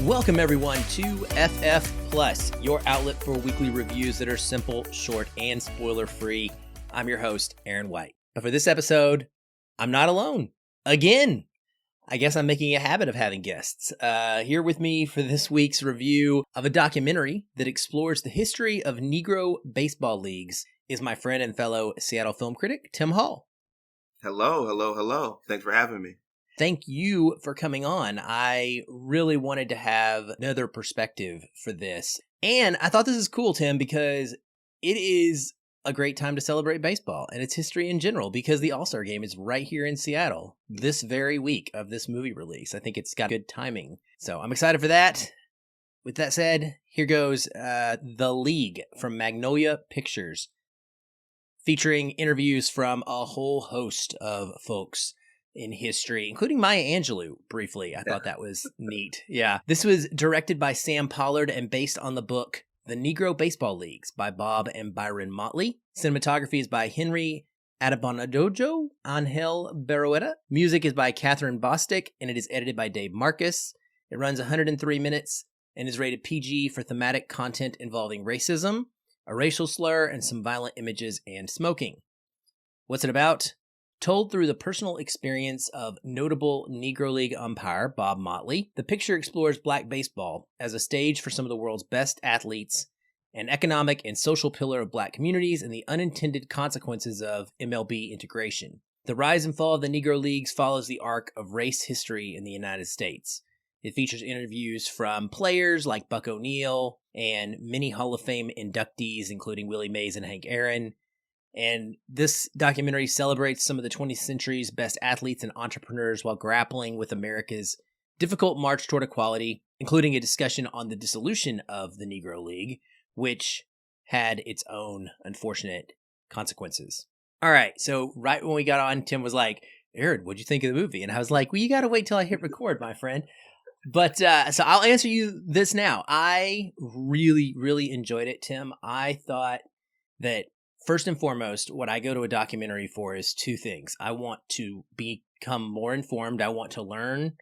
Welcome everyone to FF Plus, your outlet for weekly reviews that are simple, short, and spoiler-free. I'm your host, Aaron White. But for this episode, I'm not alone. Again! I guess I'm making a habit of having guests. Here with me for this week's review of a documentary that explores the history of Negro baseball leagues is my friend and fellow Seattle film critic, Tim Hall. Hello. Thanks for having me. Thank you for coming on. I really wanted to have another perspective for this. And I thought this is cool, Tim, because it is a great time to celebrate baseball and its history in general, because the All-Star Game is right here in Seattle this very week of this movie release. I think it's got good timing. So I'm excited for that. With that said, here goes The League from Magnolia Pictures, featuring interviews from a whole host of folks in history, including Maya Angelou, briefly. I thought that was neat. Yeah. This was directed by Sam Pollard and based on the book The Negro Baseball Leagues by Bob and Byron Motley. Cinematography is by Henry Adebonadojo Angel Barroeta. Music is by Catherine Bostic, and it is edited by Dave Marcus. It runs 103 minutes and is rated PG for thematic content involving racism, a racial slur, and some violent images and smoking. What's it about? Told through the personal experience of notable Negro League umpire Bob Motley, the picture explores black baseball as a stage for some of the world's best athletes, an economic and social pillar of black communities, and the unintended consequences of MLB integration. The rise and fall of the Negro Leagues follows the arc of race history in the United States. It features interviews from players like Buck O'Neil and many Hall of Fame inductees, including Willie Mays and Hank Aaron. And this documentary celebrates some of the 20th century's best athletes and entrepreneurs while grappling with America's difficult march toward equality, including a discussion on the dissolution of the Negro League, which had its own unfortunate consequences. All right, so right when we got on, Tim was like, Aaron, what'd you think of the movie? And I was like, well, you got to wait till I hit record, my friend. But so I'll answer you this now. I really enjoyed it, Tim. I thought that first and foremost, what I go to a documentary for is two things. I want to become more informed. I want to learn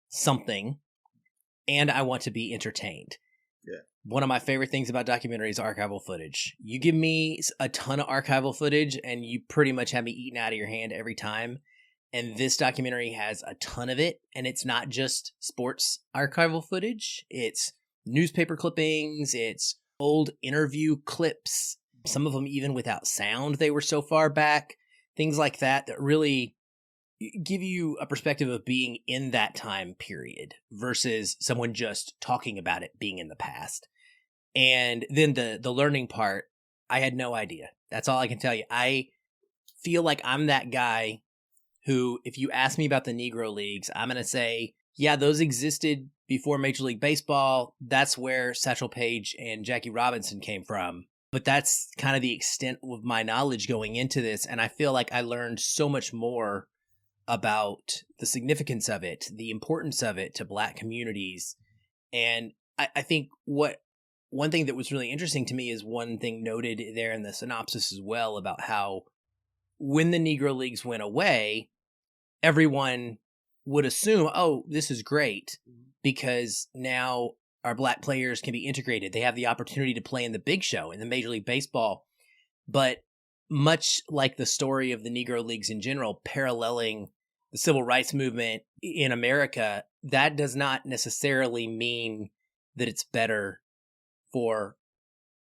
something, and I want to be entertained. Yeah. One of my favorite things about documentaries is archival footage. You give me a ton of archival footage, and you pretty much have me eaten out of your hand every time. And this documentary has a ton of it, and it's not just sports archival footage. It's newspaper clippings, it's old interview clips, some of them even without sound. They were so far back, things like that really give you a perspective of being in that time period versus someone just talking about it being in the past. And then the learning part, I had no idea. That's all I can tell you. I feel like I'm that guy who, if you ask me about the Negro Leagues, I'm going to say, yeah, those existed before Major League Baseball. That's where Satchel Paige and Jackie Robinson came from. But that's kind of the extent of my knowledge going into this. And I feel like I learned so much more about the significance of it, the importance of it to black communities. And I think one thing that was really interesting to me is one thing noted there in the synopsis as well about how when the Negro Leagues went away, everyone would assume, oh, this is great because now our black players can be integrated. They have the opportunity to play in the big show in the Major League Baseball. But much like the story of the Negro Leagues in general, paralleling the civil rights movement in America, that does not necessarily mean that it's better for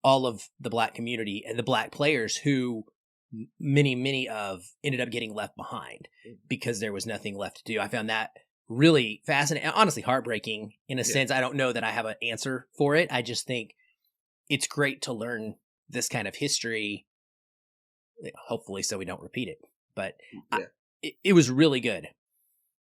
all of the black community and the black players who many of ended up getting left behind because there was nothing left to do. I found that really fascinating, honestly heartbreaking in a sense. I don't know that I have an answer for it. I just think it's great to learn this kind of history, hopefully so we don't repeat it. But it was really good.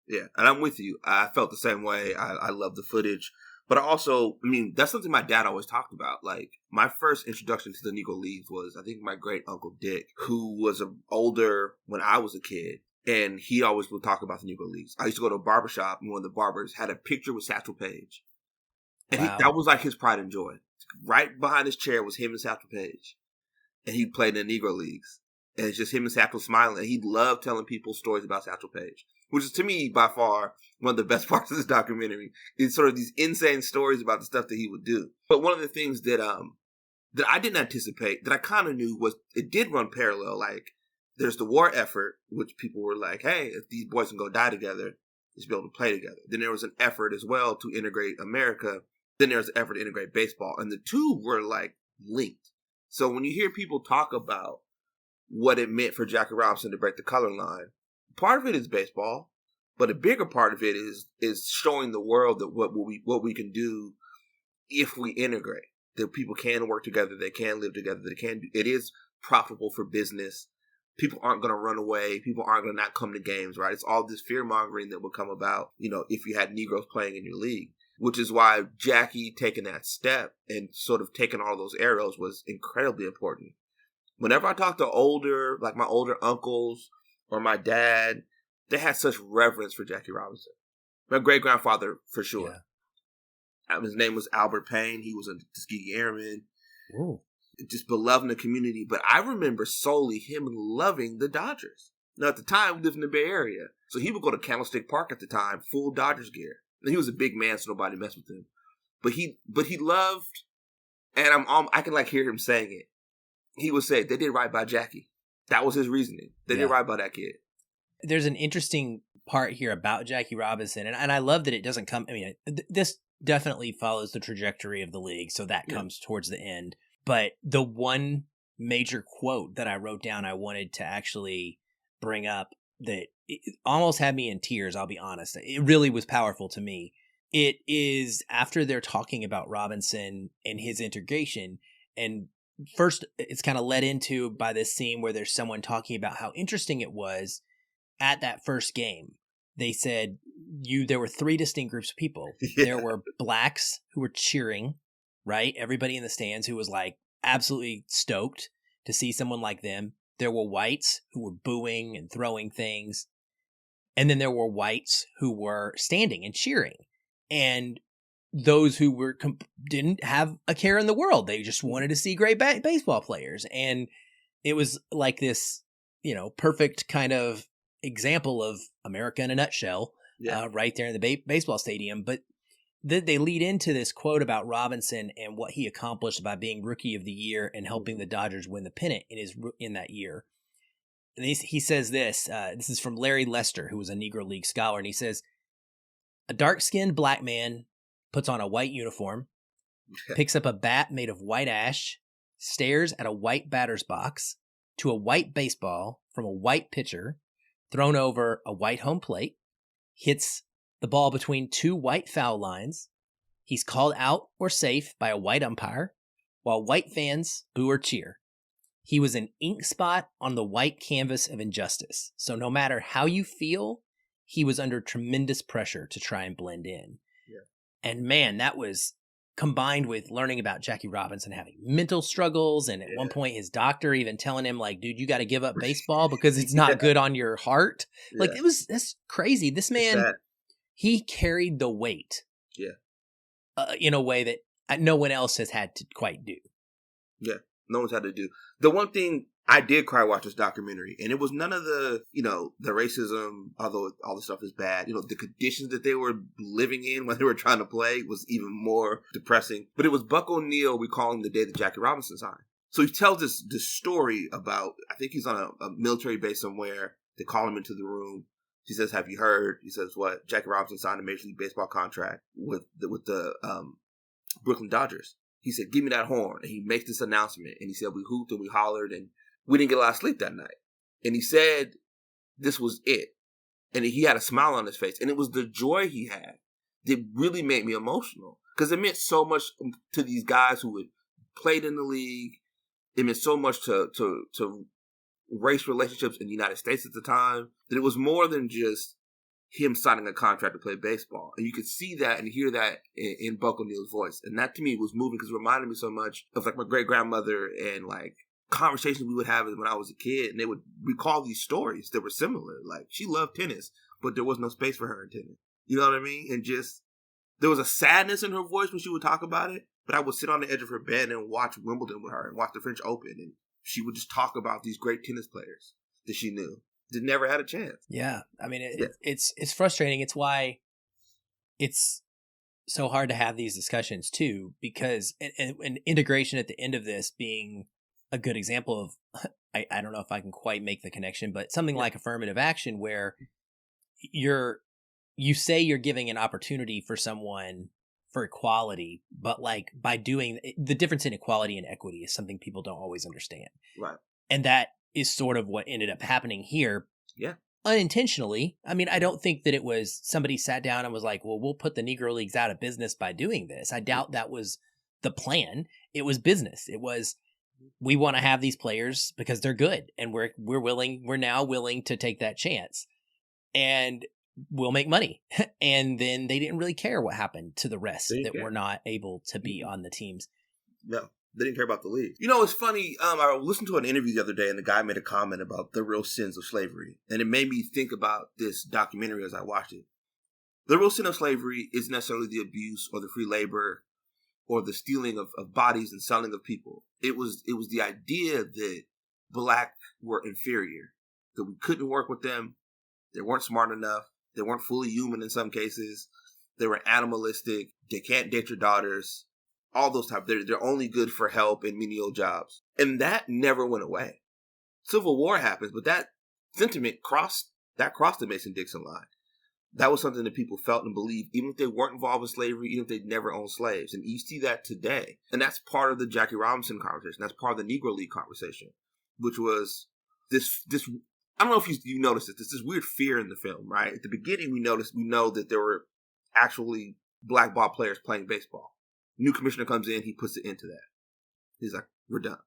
Yeah, and I'm with you. I felt the same way. I love the footage. But also, I mean, that's something my dad always talked about. Like, my first introduction to the Negro Leagues was, I think, my great uncle Dick, who was older when I was a kid. And he always would talk about the Negro Leagues. I used to go to a barbershop, and one of the barbers had a picture with Satchel Paige. And that was like his pride and joy. Right behind his chair was him and Satchel Paige. And he played in the Negro Leagues. And it's just him and Satchel smiling. And he loved telling people stories about Satchel Paige, which is, to me, by far, one of the best parts of this documentary. Is sort of these insane stories about the stuff that he would do. But one of the things that I didn't anticipate, that I kind of knew, was it did run parallel. Like, there's the war effort, which people were like, hey, if these boys can go die together, they should be able to play together. Then there was an effort as well to integrate America. Then there was an effort to integrate baseball. And the two were, like, linked. So when you hear people talk about what it meant for Jackie Robinson to break the color line, part of it is baseball, but a bigger part of it is showing the world that what we can do if we integrate. That people can work together, they can live together, it is profitable for business. People aren't going to run away. People aren't going to not come to games, right? It's all this fear-mongering that would come about, if you had Negroes playing in your league, which is why Jackie taking that step and sort of taking all those arrows was incredibly important. Whenever I talk to my older uncles or my dad, they had such reverence for Jackie Robinson. My great-grandfather, for sure. Yeah. His name was Albert Payne. He was a Tuskegee Airman. Ooh. Just beloved in the community. But I remember solely him loving the Dodgers. Now, at the time, we lived in the Bay Area. So he would go to Candlestick Park at the time, full Dodgers gear. And he was a big man, so nobody messed with him. But he loved, and I can hear him saying it. He would say, they did right by Jackie. That was his reasoning. They did right by that kid. There's an interesting part here about Jackie Robinson, and I love that it doesn't come, this definitely follows the trajectory of the league, so that comes towards the end. But the one major quote that I wrote down I wanted to actually bring up that it almost had me in tears, I'll be honest. It really was powerful to me. It is after they're talking about Robinson and his integration, and first it's kind of led into by this scene where there's someone talking about how interesting it was at that first game. They said there were three distinct groups of people. Yeah. There were blacks who were cheering, right? Everybody in the stands who was like absolutely stoked to see someone like them. There were whites who were booing and throwing things. And then there were whites who were standing and cheering. And those who didn't have a care in the world. They just wanted to see great baseball players. And it was like this, perfect kind of example of America in a nutshell, right there in the baseball stadium. But they lead into this quote about Robinson and what he accomplished by being Rookie of the Year and helping the Dodgers win the pennant in that year. And he says this is from Larry Lester, who was a Negro League scholar. And he says, a dark-skinned black man puts on a white uniform, picks up a bat made of white ash, stares at a white batter's box, to a white baseball from a white pitcher, thrown over a white home plate, hits the ball between two white foul lines. He's called out or safe by a white umpire, while white fans boo or cheer. He was an ink spot on the white canvas of injustice. So no matter how you feel, he was under tremendous pressure to try and blend in. Yeah. And man, that was combined with learning about Jackie Robinson having mental struggles. And at one point, his doctor even telling him, like, dude, you got to give up baseball because it's not good on your heart. Yeah. Like, that's crazy. This man, he carried the weight in a way that no one else has had to quite do. Yeah, no one's had to do. The one thing I did cry watch this documentary, and it was none of the, the racism, although all the stuff is bad. The conditions that they were living in when they were trying to play was even more depressing. But it was Buck O'Neil recalling the day that Jackie Robinson signed. So he tells this story about, I think he's on a military base somewhere. They call him into the room. He says, have you heard? He says, what? Jackie Robinson signed a Major League Baseball contract with the Brooklyn Dodgers. He said, give me that horn. And he makes this announcement. And he said, we hooped and we hollered and we didn't get a lot of sleep that night. And he said this was it. And he had a smile on his face. And it was the joy he had that really made me emotional. Because it meant so much to these guys who had played in the league. It meant so much to race relationships in the United States at the time, that it was more than just him signing a contract to play baseball. And you could see that and hear that in Buck O'Neil's voice. And that to me was moving because it reminded me so much of like my great-grandmother and like conversations we would have when I was a kid. And they would recall these stories that were similar. Like she loved tennis, but there was no space for her in tennis. You know what I mean? And just, there was a sadness in her voice when she would talk about it. But I would sit on the edge of her bed and watch Wimbledon with her and watch the French Open. And she would just talk about these great tennis players that she knew that never had a chance. Yeah. I mean, it's frustrating. It's why it's so hard to have these discussions too, because and integration at the end of this being a good example of, I don't know if I can quite make the connection, but something like affirmative action where you say you're giving an opportunity for someone for equality, but like by doing the difference in equality and equity is something people don't always understand. Right. And that is sort of what ended up happening here. Yeah. Unintentionally. I mean, I don't think that it was somebody sat down and was like, well, we'll put the Negro Leagues out of business by doing this. I doubt that was the plan. It was business. It was, we want to have these players because they're good and we're now willing to take that chance and we'll make money. And then they didn't really care what happened to the rest that were not able to be on the teams. No. They didn't care about the league. You know, it's funny. I listened to an interview the other day, and the guy made a comment about the real sins of slavery, and it made me think about this documentary as I watched it. The real sin of slavery isn't necessarily the abuse or the free labor or the stealing of bodies and selling of people. It was the idea that black were inferior, that we couldn't work with them, they weren't smart enough, they weren't fully human in some cases, they were animalistic, they can't date your daughters. All those types. They're only good for help and menial jobs. And that never went away. Civil War happens, but that sentiment crossed the Mason-Dixon line. That was something that people felt and believed, even if they weren't involved in slavery, even if they never owned slaves. And you see that today. And that's part of the Jackie Robinson conversation. That's part of the Negro League conversation, which was this I don't know if you noticed it. There's this weird fear in the film, right? At the beginning, we know that there were actually black ball players playing baseball. New commissioner comes in, he puts it into that. He's like, we're done.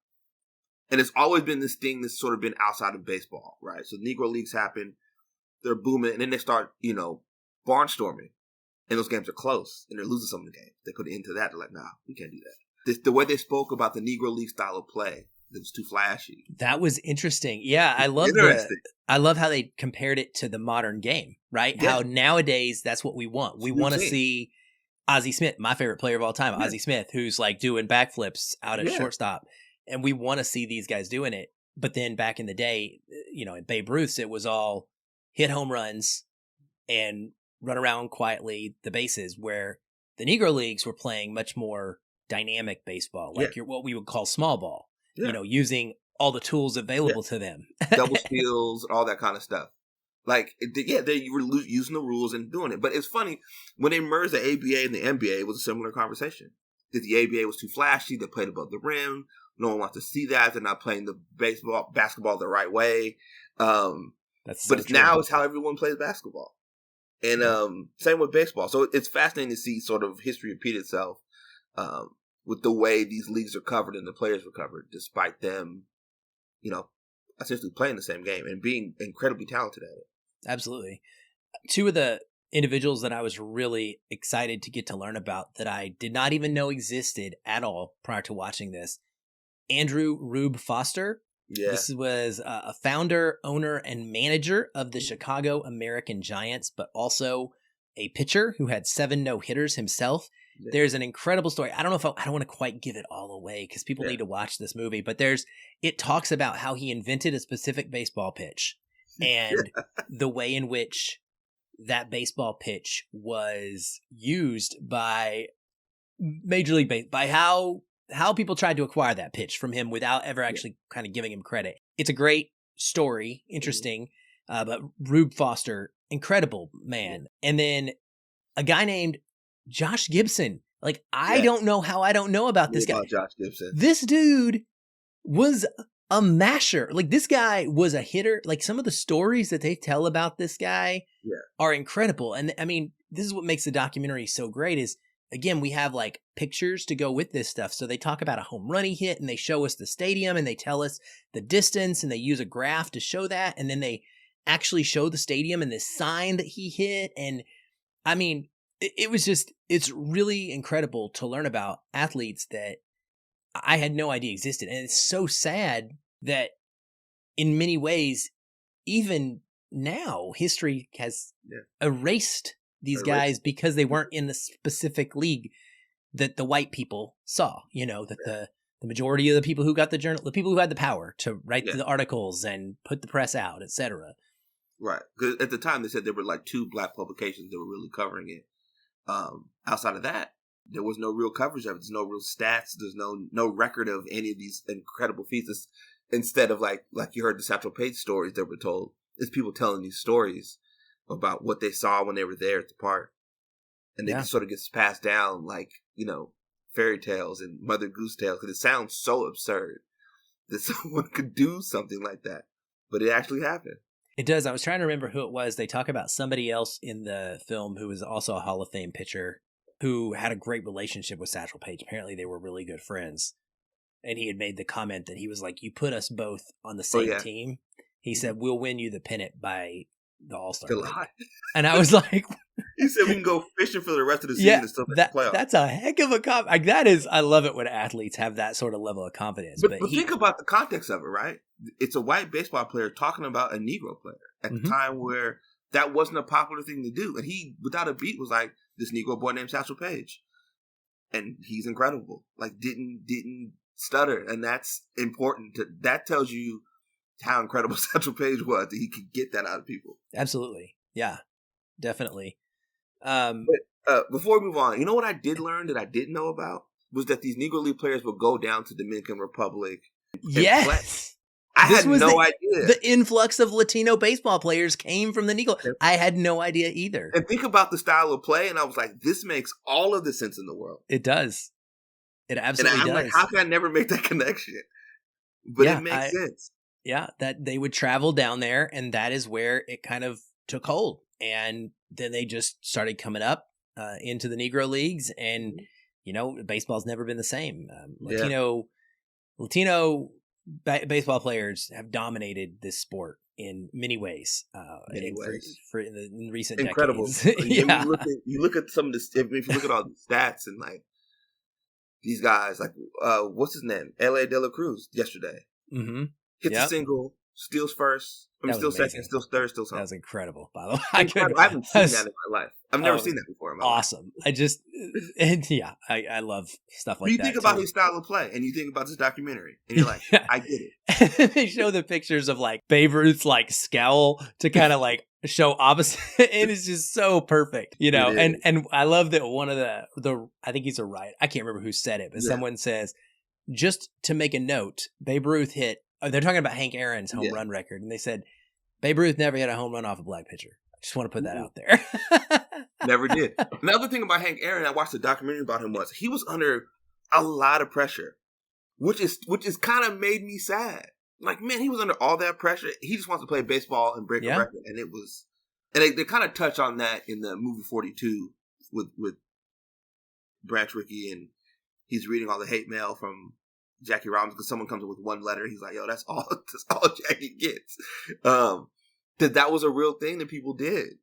And it's always been this thing that's sort of been outside of baseball, right? So Negro Leagues happen, they're booming, and then they start, barnstorming. And those games are close, and they're losing some of the games. They put it into that, they're like, nah, we can't do that. The way they spoke about the Negro League style of play, it was too flashy. That was interesting. Yeah, I love how they compared it to the modern game, right? Yeah. How nowadays that's what we want. We want to see Ozzie Smith, my favorite player of all time, Ozzie Smith, who's like doing backflips out at shortstop. And we want to see these guys doing it. But then back in the day, in Babe Ruth's, it was all hit home runs and run around quietly the bases, where the Negro Leagues were playing much more dynamic baseball, like what we would call small ball, using all the tools available to them. Double steals, all that kind of stuff. Like, they were using the rules and doing it. But it's funny, when they merged the ABA and the NBA, it was a similar conversation. That the ABA was too flashy, they played above the rim, no one wants to see that, they're not playing the basketball the right way. Now it's how everyone plays basketball. And same with baseball. So it's fascinating to see sort of history repeat itself with the way these leagues are covered and the players were covered, despite them, essentially playing the same game and being incredibly talented at it. Absolutely. Two of the individuals that I was really excited to get to learn about that I did not even know existed at all prior to watching this. Andrew Rube Foster. Yeah. This was a founder, owner, and manager of the Chicago American Giants, but also a pitcher who had 7 no-hitters himself. Yeah. There's an incredible story. I don't know if I don't want to quite give it all away because people need to watch this movie, but it talks about how he invented a specific baseball pitch and the way in which that baseball pitch was used by Major League Baseball, by how people tried to acquire that pitch from him without ever actually kind of giving him credit. It's a great story, interesting, but Rube Foster, incredible man. And then a guy named Josh Gibson. Like, I don't know how I don't know about this guy. Josh Gibson. This dude was a masher. Like, this guy was a hitter. Like, some of the stories that they tell about this guy are incredible. And I mean, this is what makes the documentary so great is, again, we have like pictures to go with this stuff. So they talk about a home run he hit and they show us the stadium and they tell us the distance and they use a graph to show that. And then they actually show the stadium and this sign that he hit. And I mean, it's really incredible to learn about athletes that I had no idea existed. And it's so sad that in many ways, even now, history has erased these guys because they weren't in the specific league that the white people saw, that the majority of the people who got the people who had the power to write Yeah. the articles and put the press out, etc. Right. Because at the time they said there were like 2 black publications that were really covering it. Outside of that, there was no real coverage of it. There's no real stats. There's no record of any of these incredible feats. Instead of like you heard the Satchel Paige stories that were told, it's people telling these stories about what they saw when they were there at the park. And it just sort of gets passed down like, fairy tales and Mother Goose tales, because it sounds so absurd that someone could do something like that. But it actually happened. It does. I was trying to remember who it was. They talk about somebody else in the film who was also a Hall of Fame pitcher who had a great relationship with Satchel Paige. Apparently they were really good friends. And he had made the comment that he was like, you put us both on the same team. He said, we'll win you the pennant by the All-Star break. And I was like... He said we can go fishing for the rest of the season and still make the playoffs. That's a heck of a compliment. That is, I love it when athletes have that sort of level of confidence. But think about the context of it, right? It's a white baseball player talking about a Negro player at the time where that wasn't a popular thing to do. And he, without a beat, was like, this Negro boy named Satchel Paige. And he's incredible. Like, didn't stutter. And that's important. That tells you how incredible Satchel Paige was, that he could get that out of people. Absolutely. Yeah, definitely. But before we move on, you know what I did learn that I didn't know about? Was that these Negro League players would go down to Dominican Republic. Yes. Play. I had no idea. The influx of Latino baseball players came from the Negro. I had no idea either. And think about the style of play, and I was like, this makes all of the sense in the world. It does. It absolutely does. And I'm like, how can I never make that connection? But it makes sense. Yeah, that they would travel down there, and that is where it kind of took hold. And then they just started coming up into the Negro Leagues, and baseball's never been the same. Latino baseball players have dominated this sport in many ways. In recent incredible. decades. You look at some of this. If you look at all the stats and like these guys, like what's his name, L.A. De La Cruz, yesterday hits a single, steals first. Still second, still third, still something. That was incredible, by the way. I haven't seen that in my life. I've never seen that before in my life. Awesome. I love stuff like that. You think about his style of play, and you think about this documentary, and you're like, I get it. They show the pictures of like Babe Ruth's like scowl to kind of like show opposite, and it's just so perfect, And I love that one of the I think he's a writer. I can't remember who said it, but someone says, just to make a note, Babe Ruth hit. They're talking about Hank Aaron's home run record, and they said Babe Ruth never hit a home run off a black pitcher. I just want to put that out there. Never did. Another thing about Hank Aaron, I watched a documentary about him, was he was under a lot of pressure, which is kind of made me sad. Like, man, he was under all that pressure. He just wants to play baseball and break a record, and it was. And they kind of touch on that in the movie 42 with Branch Rickey, and he's reading all the hate mail from Jackie Robinson because someone comes in with one letter. He's like, yo, that's all Jackie gets. That was a real thing that people did.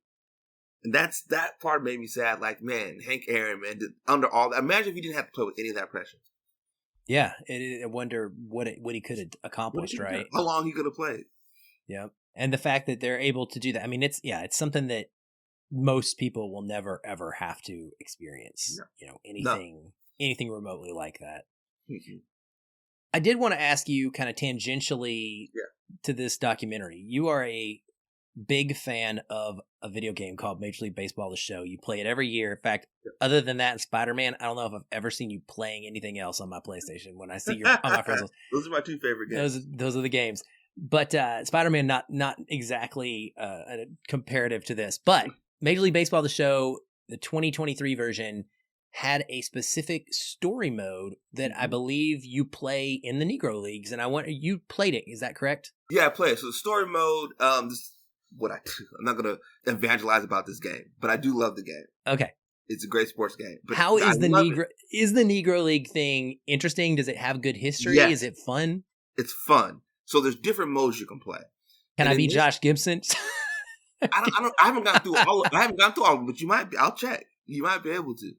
And that part made me sad. Like, man, Hank Aaron, man, under all that. Imagine if he didn't have to play with any of that pressure. Yeah. I wonder what he could have accomplished, right? How long he could have played. Yeah. And the fact that they're able to do that. I mean, it's something that most people will never, ever have to experience. No. Anything remotely like that. Mm-hmm. I did want to ask you kind of tangentially to this documentary. You are a big fan of a video game called Major League Baseball, the show. You play it every year. In fact, other than that and Spider-Man, I don't know if I've ever seen you playing anything else on my PlayStation when I see you on my friends list. Those are my 2 favorite games. Those are the games. But Spider-Man, not exactly a comparative to this. But Major League Baseball, the show, the 2023 version, had a specific story mode that I believe you play in the Negro Leagues, and you played it. Is that correct? Yeah, I played it. So the story mode, this is what I do. I'm not going to evangelize about this game, but I do love the game. Okay. It's a great sports game. But how is the Negro League thing interesting? Does it have good history? Yes. Is it fun? It's fun. So there's different modes you can play. Can I be Josh Gibson? I haven't gone through all of them, but you might be. I'll check. You might be able to.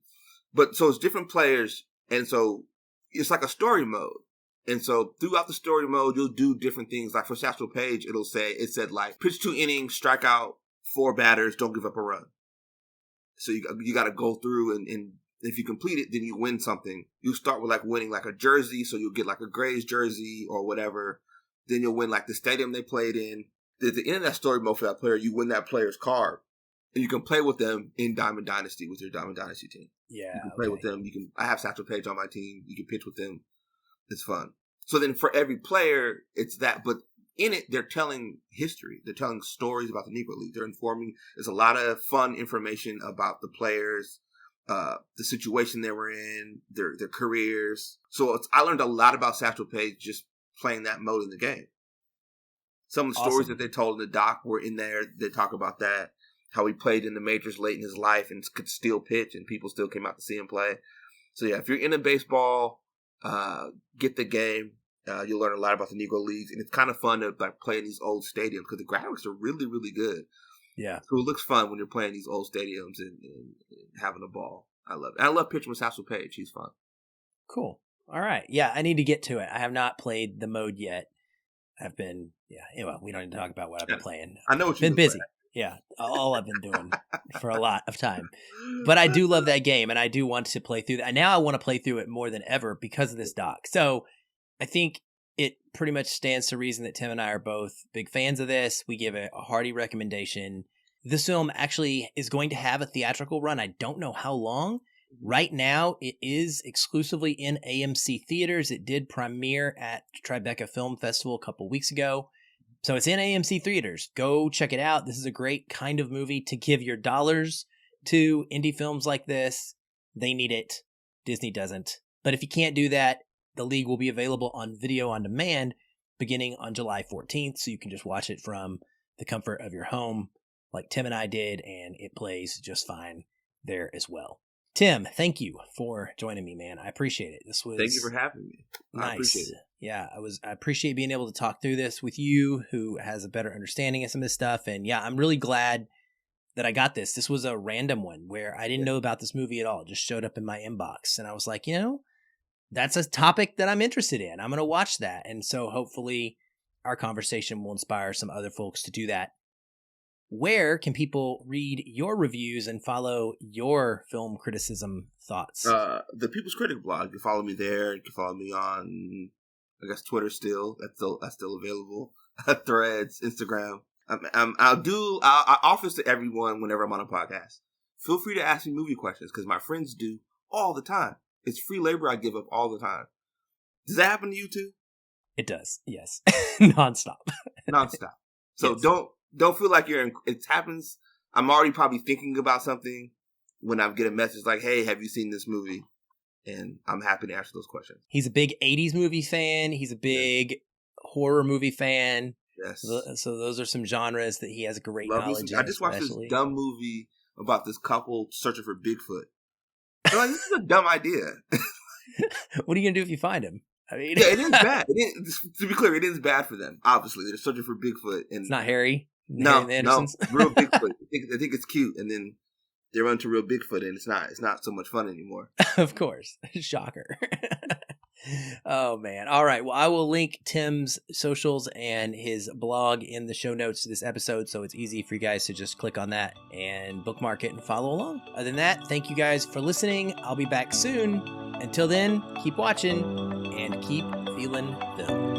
But so it's different players, and so it's like a story mode. And so throughout the story mode, you'll do different things. Like for Satchel Paige, it said like pitch 2 innings, strike out 4 batters, don't give up a run. So you got to go through and If you complete it, then you win something. You start with like winning like a jersey, so you'll get like a Grays jersey or whatever. Then you'll win like the stadium they played in. At the end of that story mode for that player, you win that player's card. And you can play with them in Diamond Dynasty with your Diamond Dynasty team. Yeah. You can play with them. I have Satchel Paige on my team. You can pitch with them. It's fun. So then for every player, it's that. But in it, they're telling history. They're telling stories about the Negro League. They're informing. There's a lot of fun information about the players, the situation they were in, their careers. So I learned a lot about Satchel Paige just playing that mode in the game. Some of the stories that they told in the doc were in there. They talk about that, how he played in the majors late in his life and could still pitch, and people still came out to see him play. So yeah, if you're into baseball, get the game. You'll learn a lot about the Negro Leagues, and it's kind of fun to like play in these old stadiums because the graphics are really, really good. Yeah. So it looks fun when you're playing these old stadiums and having a ball. I love it. And I love pitching with Satchel Paige. He's fun. Cool. All right. Yeah, I need to get to it. I have not played the mode yet. I've been, anyway, we don't need to talk about what I've been playing. I know what you've been busy. Yeah, all I've been doing for a lot of time. But I do love that game, and I do want to play through that. And now I want to play through it more than ever because of this doc. So I think it pretty much stands to reason that Tim and I are both big fans of this. We give it a hearty recommendation. This film actually is going to have a theatrical run. I don't know how long. Right now, it is exclusively in AMC theaters. It did premiere at Tribeca Film Festival a couple weeks ago. So it's in AMC theaters. Go check it out. This is a great kind of movie to give your dollars to indie films like this. They need it. Disney doesn't. But if you can't do that, the League will be available on video on demand beginning on July 14th. So you can just watch it from the comfort of your home like Tim and I did, and it plays just fine there as well. Tim, thank you for joining me, man. I appreciate it. Thank you for having me. Nice. I appreciate it. Yeah, I appreciate being able to talk through this with you, who has a better understanding of some of this stuff. And yeah, I'm really glad that I got this. This was a random one where I didn't know about this movie at all. It just showed up in my inbox, and I was like, that's a topic that I'm interested in. I'm going to watch that. And so hopefully our conversation will inspire some other folks to do that. Where can people read your reviews and follow your film criticism thoughts? The People's Critic blog. You can follow me there. You can follow me on, I guess, Twitter still. That's still available. Threads, Instagram. I offer this to everyone whenever I'm on a podcast. Feel free to ask me movie questions because my friends do all the time. It's free labor I give up all the time. Does that happen to you too? It does, yes. Nonstop. So yes. Don't feel like it happens. I'm already probably thinking about something when I get a message like, hey, have you seen this movie? And I'm happy to answer those questions. He's a big 80s movie fan. He's a big horror movie fan. Yes. So those are some genres that he has great knowledge in. I just watched this dumb movie about this couple searching for Bigfoot. I'm like, this is a dumb idea. What are you going to do if you find him? I mean, yeah, it is bad. To be clear, it is bad for them. Obviously, they're searching for Bigfoot. And it's not Harry. No, real Bigfoot. They think it's cute, and then they run to real Bigfoot, and it's not so much fun anymore. Of course, shocker. Oh man! All right. Well, I will link Tim's socials and his blog in the show notes to this episode, so it's easy for you guys to just click on that and bookmark it and follow along. Other than that, thank you guys for listening. I'll be back soon. Until then, keep watching and keep feeling film.